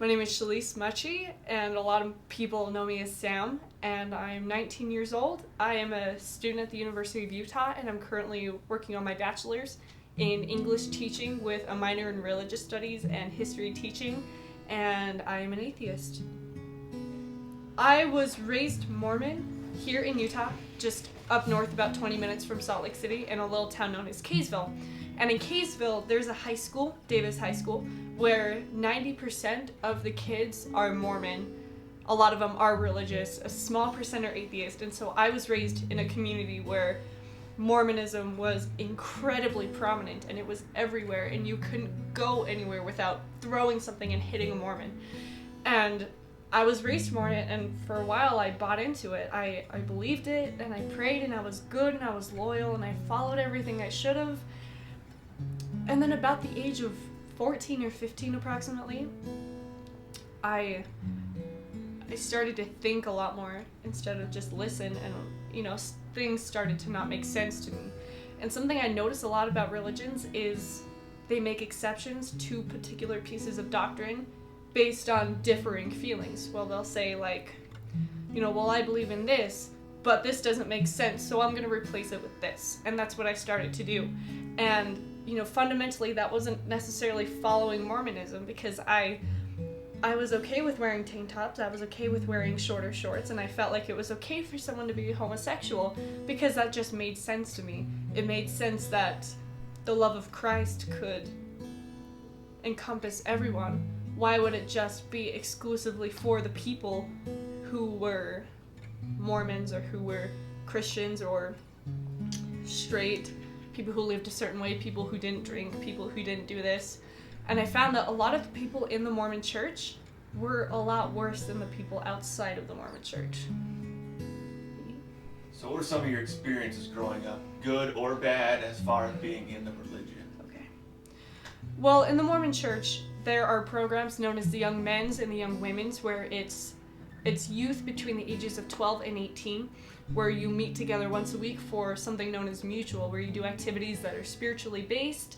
My name is Mutchie, and a lot of people know me as Sam, and I'm 19 years old. I am a student at the University of Utah, and I'm currently working on my bachelor's in English teaching with a minor in religious studies and history teaching, and I am an atheist. I was raised Mormon here in Utah, just up north about 20 minutes from Salt Lake City, in a little town known as Kaysville. And in Kaysville, there's a high school, Davis High School, where 90% of the kids are Mormon. A lot of them are religious, a small percent are atheist, and so I was raised in a community where Mormonism was incredibly prominent, and it was everywhere, and you couldn't go anywhere without throwing something and hitting a Mormon. And I was raised Mormon, and for a while I bought into it. I believed it, and I prayed, and I was good, and I was loyal, and I followed everything I should have. And then about the age of 14 or 15 approximately, I started to think a lot more instead of just listen, and things started to not make sense to me. And something I notice a lot about religions is they make exceptions to particular pieces of doctrine based on differing feelings. Well, they'll say well, I believe in this, but this doesn't make sense, so I'm going to replace it with this. And that's what I started to do. And fundamentally that wasn't necessarily following Mormonism, because I was okay with wearing tank tops, I was okay with wearing shorter shorts, and I felt like it was okay for someone to be homosexual because that just made sense to me. It made sense that the love of Christ could encompass everyone. Why would it just be exclusively for the people who were Mormons or who were Christians or straight, people who lived a certain way, people who didn't drink, people who didn't do this? And I found that a lot of the people in the Mormon church were a lot worse than the people outside of the Mormon church. So what are some of your experiences growing up, good or bad, as far as being in the religion? Okay. Well, in the Mormon church, there are programs known as the Young Men's and the Young Women's, where it's youth between the ages of 12 and 18, where you meet together once a week for something known as Mutual, where you do activities that are spiritually based.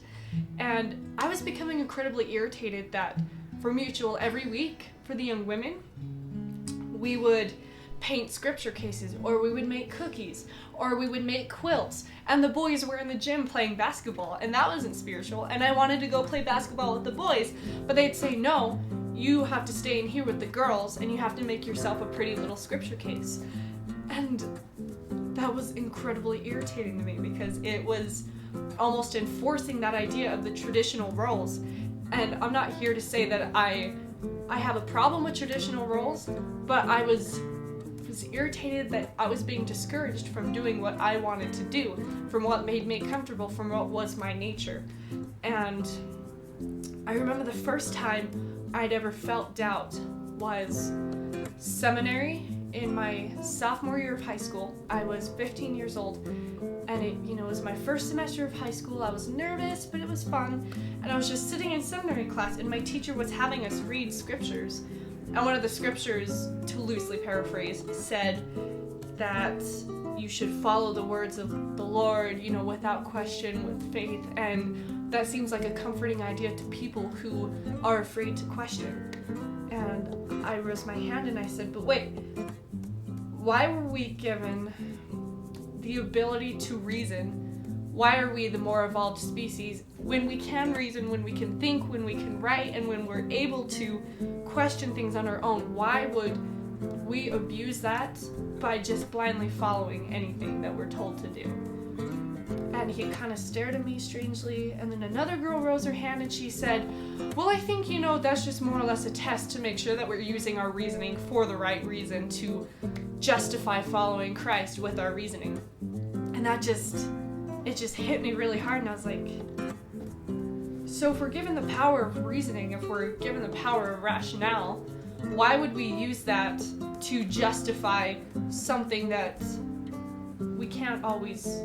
And I was becoming incredibly irritated that for Mutual, every week for the young women, we would paint scripture cases, or we would make cookies, or we would make quilts, and the boys were in the gym playing basketball, and that wasn't spiritual. And I wanted to go play basketball with the boys, but they'd say, no, you have to stay in here with the girls, and you have to make yourself a pretty little scripture case. And that was incredibly irritating to me, because it was almost enforcing that idea of the traditional roles. And I'm not here to say that I have a problem with traditional roles, but I was irritated that I was being discouraged from doing what I wanted to do, from what made me comfortable, from what was my nature. And I remember the first time I'd ever felt doubt was seminary. In my sophomore year of high school, I was 15 years old, and it was my first semester of high school. I was nervous, but it was fun, and I was just sitting in seminary class, and my teacher was having us read scriptures, and one of the scriptures, to loosely paraphrase, said that you should follow the words of the Lord, without question, with faith, and that seems like a comforting idea to people who are afraid to question. And I raised my hand and I said, but wait, why were we given the ability to reason? Why are we the more evolved species when we can reason, when we can think, when we can write, and when we're able to question things on our own? Why would we abuse that by just blindly following anything that we're told to do? And he kind of stared at me strangely, and then another girl rose her hand and she said, well, I think, that's just more or less a test to make sure that we're using our reasoning for the right reason, to justify following Christ with our reasoning. And it just hit me really hard, and I was like, so if we're given the power of reasoning, if we're given the power of rationale, why would we use that to justify something that we can't always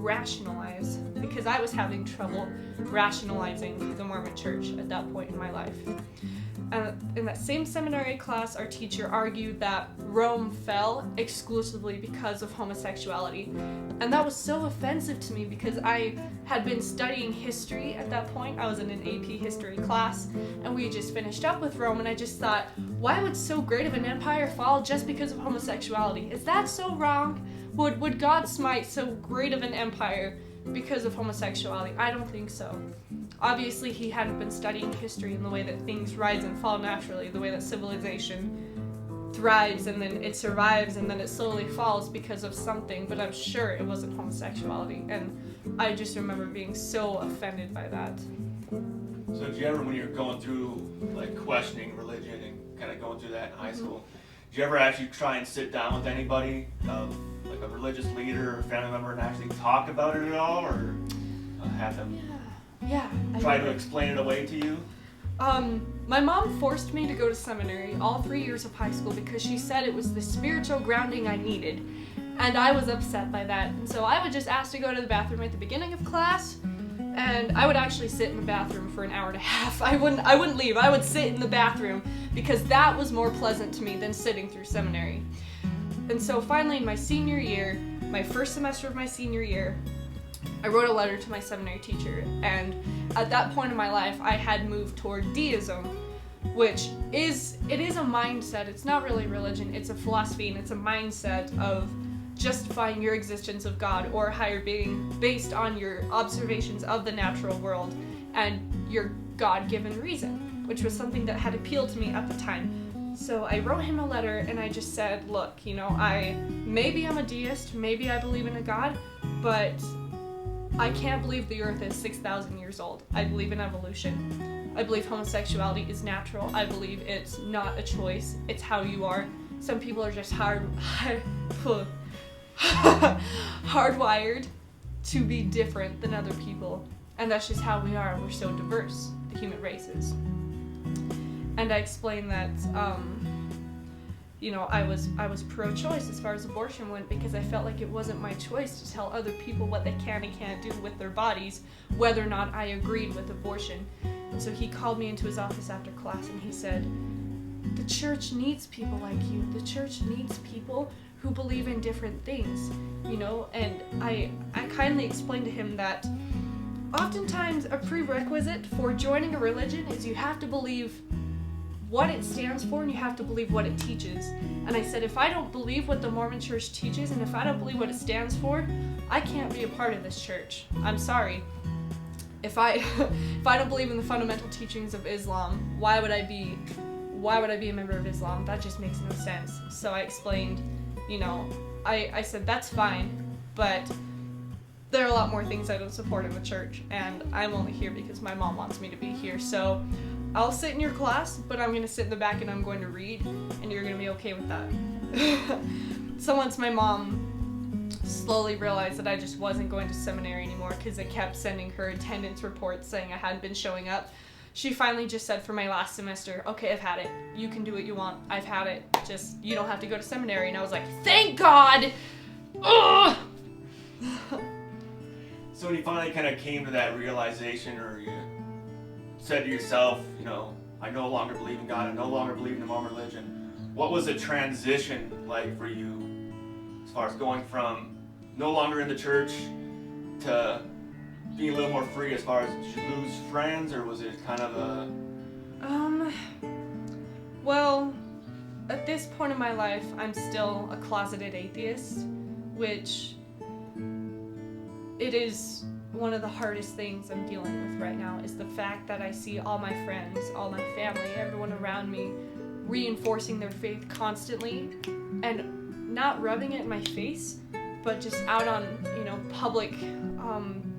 rationalize? Because I was having trouble rationalizing the Mormon church at that point in my life. in that same seminary class, our teacher argued that Rome fell exclusively because of homosexuality. And that was so offensive to me because I had been studying history at that point. I was in an AP history class, and we just finished up with Rome, and I just thought, why would so great of an empire fall just because of homosexuality? Is that so wrong? Would God smite so great of an empire because of homosexuality? I don't think so. Obviously, he hadn't been studying history in the way that things rise and fall naturally, the way that civilization thrives and then it survives and then it slowly falls because of something, but I'm sure it wasn't homosexuality, and I just remember being so offended by that. So did you ever, when you're going through, like, questioning religion and kind of going through that in high school, did you ever actually try and sit down with anybody, like a religious leader or family member, and actually talk about it at all, or have them try to explain it away to you? My mom forced me to go to seminary all 3 years of high school because she said it was the spiritual grounding I needed, and I was upset by that. And so I would just ask to go to the bathroom at the beginning of class, and I would actually sit in the bathroom for an hour and a half. I wouldn't leave. I would sit in the bathroom because that was more pleasant to me than sitting through seminary. And so finally in my senior year, my first semester of my senior year, I wrote a letter to my seminary teacher, and at that point in my life, I had moved toward deism, which is a mindset. It's not really religion, it's a philosophy, and it's a mindset of justifying your existence of God or a higher being based on your observations of the natural world and your God-given reason, which was something that had appealed to me at the time. So I wrote him a letter, and I just said, look, maybe I'm a deist, maybe I believe in a God, but I can't believe the earth is 6,000 years old. I believe in evolution. I believe homosexuality is natural. I believe it's not a choice. It's how you are. Some people are just hardwired to be different than other people. And that's just how we are. We're so diverse, the human race is. And I explained that, I was pro-choice as far as abortion went because I felt like it wasn't my choice to tell other people what they can and can't do with their bodies, whether or not I agreed with abortion. And so he called me into his office after class and he said, the church needs people like you. The church needs people who believe in different things, and I kindly explained to him that oftentimes a prerequisite for joining a religion is you have to believe what it stands for and you have to believe what it teaches. And I said, if I don't believe what the Mormon church teaches and if I don't believe what it stands for, I can't be a part of this church. I'm sorry. If I don't believe in the fundamental teachings of Islam, why would I be a member of Islam? That just makes no sense. So I explained, I said that's fine, but there are a lot more things I don't support in the church, and I'm only here because my mom wants me to be here. So I'll sit in your class, but I'm going to sit in the back and I'm going to read, and you're going to be okay with that. So once my mom slowly realized that I just wasn't going to seminary anymore because I kept sending her attendance reports saying I hadn't been showing up, she finally just said for my last semester, okay, I've had it. You can do what you want. I've had it. Just, you don't have to go to seminary. And I was like, thank God! Ugh! So when you finally kind of came to that realization, or you said to yourself, I no longer believe in God, I no longer believe in the Mormon religion, what was the transition like for you as far as going from no longer in the church to being a little more free as far as, did you lose friends, or was it kind of a... Well, at this point in my life, I'm still a closeted atheist, which it is one of the hardest things I'm dealing with right now, is the fact that I see all my friends, all my family, everyone around me reinforcing their faith constantly and not rubbing it in my face, but just out on, public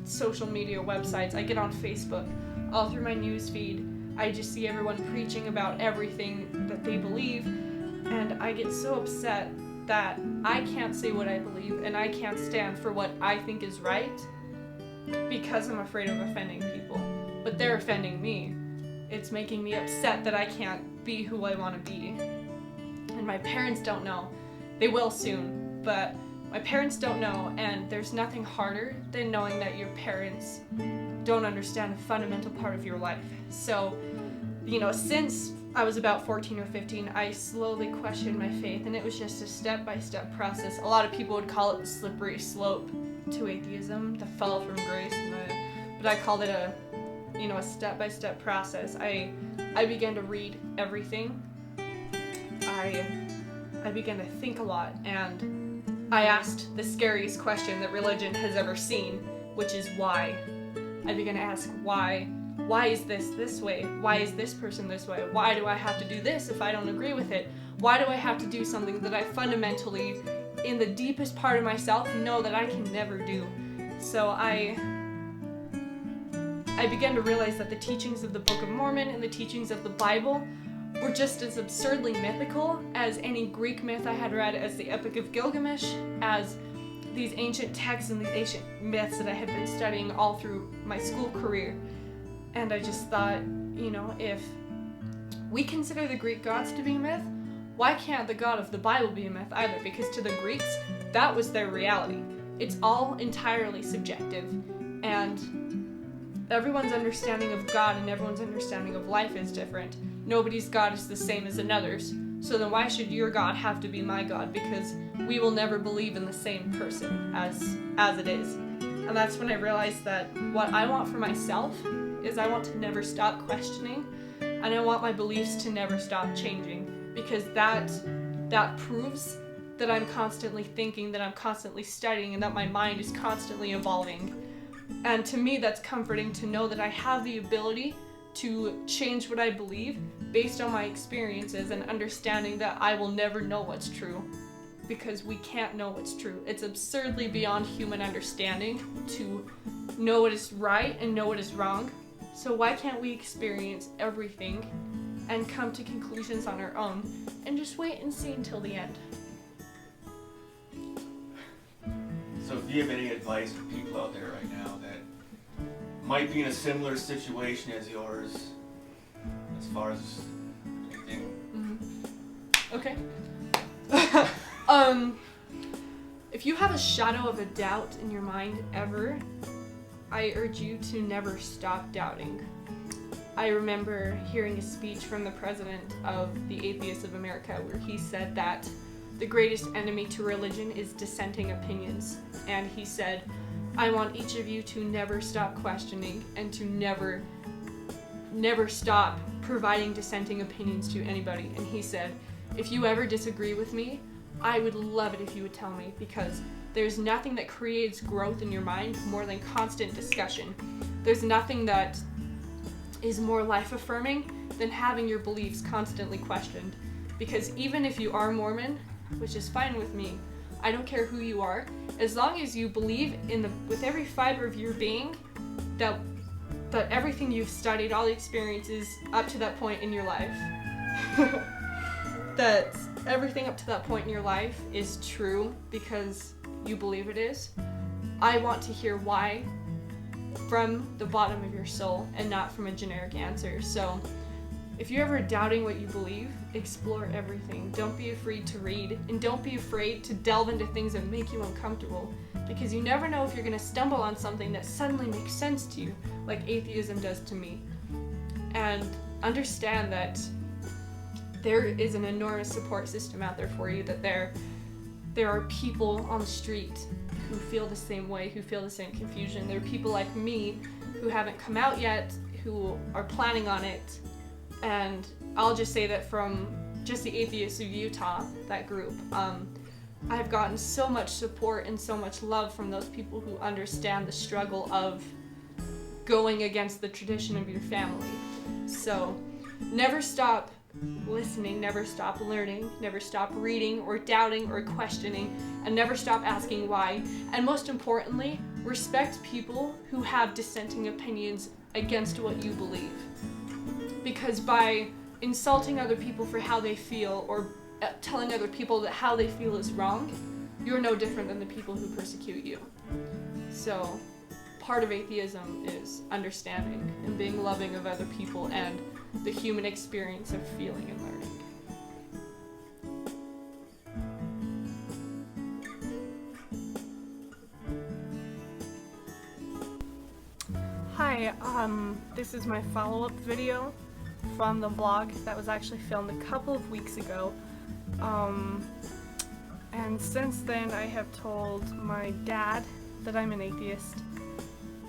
social media websites. I get on Facebook, all through my news feed, I just see everyone preaching about everything that they believe, and I get so upset that I can't say what I believe and I can't stand for what I think is right because I'm afraid of offending people. But they're offending me. It's making me upset that I can't be who I want to be. And my parents don't know. They will soon, but my parents don't know, and there's nothing harder than knowing that your parents don't understand a fundamental part of your life. So since I was about 14 or 15, I slowly questioned my faith, and it was just a step-by-step process. A lot of people would call it the slippery slope to atheism, the fall from grace, but I called it a step-by-step process. I began to read everything. I began to think a lot, and I asked the scariest question that religion has ever seen, which is why. I began to ask why. Why is this way? Why is this person this way? Why do I have to do this if I don't agree with it? Why do I have to do something that I fundamentally, in the deepest part of myself, know that I can never do? So I began to realize that the teachings of the Book of Mormon and the teachings of the Bible were just as absurdly mythical as any Greek myth I had read, as the Epic of Gilgamesh, as these ancient texts and these ancient myths that I had been studying all through my school career. And I just thought, if we consider the Greek gods to be a myth, why can't the God of the Bible be a myth either? Because to the Greeks, that was their reality. It's all entirely subjective, and everyone's understanding of God and everyone's understanding of life is different. Nobody's God is the same as another's. So then why should your God have to be my God? Because we will never believe in the same person as it is. And that's when I realized that what I want for myself is I want to never stop questioning, and I want my beliefs to never stop changing, because that proves that I'm constantly thinking, that I'm constantly studying, and that my mind is constantly evolving. And to me, that's comforting to know that I have the ability to change what I believe based on my experiences, and understanding that I will never know what's true, because we can't know what's true. It's absurdly beyond human understanding to know what is right and know what is wrong. So why can't we experience everything and come to conclusions on our own and just wait and see until the end? So if you have any advice for people out there right now that might be in a similar situation as yours, as far as anything? Okay. If you have a shadow of a doubt in your mind ever, I urge you to never stop doubting. I remember hearing a speech from the president of the Atheists of America where he said that the greatest enemy to religion is dissenting opinions. And he said, I want each of you to never stop questioning and to never stop providing dissenting opinions to anybody. And he said, if you ever disagree with me, I would love it if you would tell me, because there's nothing that creates growth in your mind more than constant discussion. There's nothing that is more life-affirming than having your beliefs constantly questioned. Because even if you are Mormon, which is fine with me, I don't care who you are, as long as you believe with every fiber of your being that everything you've studied, all the experiences up to that point in your life, that everything up to that point in your life is true because you believe it is. I want to hear why from the bottom of your soul and not from a generic answer. So if you're ever doubting what you believe, explore everything. Don't be afraid to read, and don't be afraid to delve into things that make you uncomfortable, because you never know if you're going to stumble on something that suddenly makes sense to you, like atheism does to me. And understand that there is an enormous support system out there for you, that there are people on the street who feel the same way, who feel the same confusion. There are people like me who haven't come out yet, who are planning on it. And I'll just say that from just the Atheists of Utah, that group, I've gotten so much support and so much love from those people who understand the struggle of going against the tradition of your family. So never stop listening, never stop learning, never stop reading or doubting or questioning, and never stop asking why. And most importantly, respect people who have dissenting opinions against what you believe. Because by insulting other people for how they feel, or telling other people that how they feel is wrong, you're no different than the people who persecute you. So part of atheism is understanding and being loving of other people and the human experience of feeling and learning. Hi, this is my follow-up video from the vlog that was actually filmed a couple of weeks ago. And since then I have told my dad that I'm an atheist,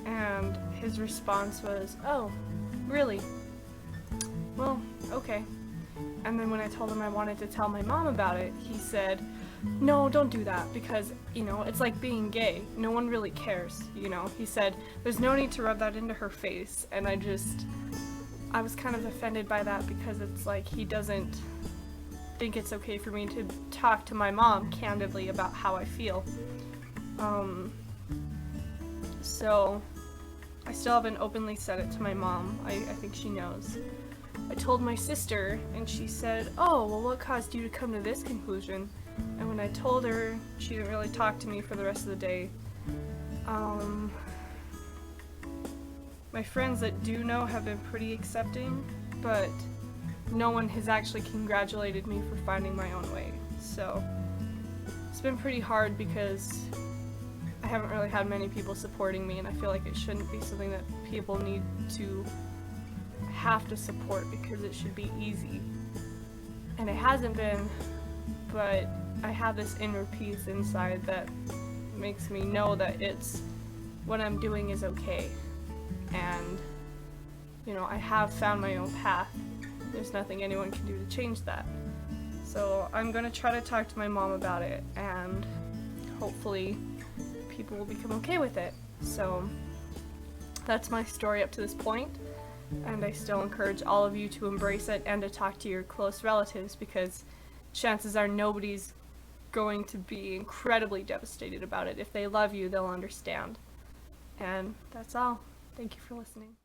and his response was, "Oh, really? Well, okay." And then when I told him I wanted to tell my mom about it, he said, "No, don't do that, because, you know, it's like being gay. No one really cares, you know." He said, "There's no need to rub that into her face." And I was kind of offended by that, because it's like he doesn't think it's okay for me to talk to my mom candidly about how I feel. So I still haven't openly said it to my mom. I think she knows. I told my sister, and she said, "Oh, well, what caused you to come to this conclusion?" And when I told her, she didn't really talk to me for the rest of the day. My friends that do know have been pretty accepting, but no one has actually congratulated me for finding my own way. So it's been pretty hard, because I haven't really had many people supporting me, and I feel like it shouldn't be something that people need to have to support, because it should be easy. And it hasn't been, but I have this inner peace inside that makes me know that what I'm doing is okay. And, you know, I have found my own path. There's nothing anyone can do to change that. So I'm gonna try to talk to my mom about it, and hopefully people will become okay with it. So that's my story up to this point, and I still encourage all of you to embrace it and to talk to your close relatives, because chances are nobody's going to be incredibly devastated about it. If they love you, they'll understand. And that's all. Thank you for listening.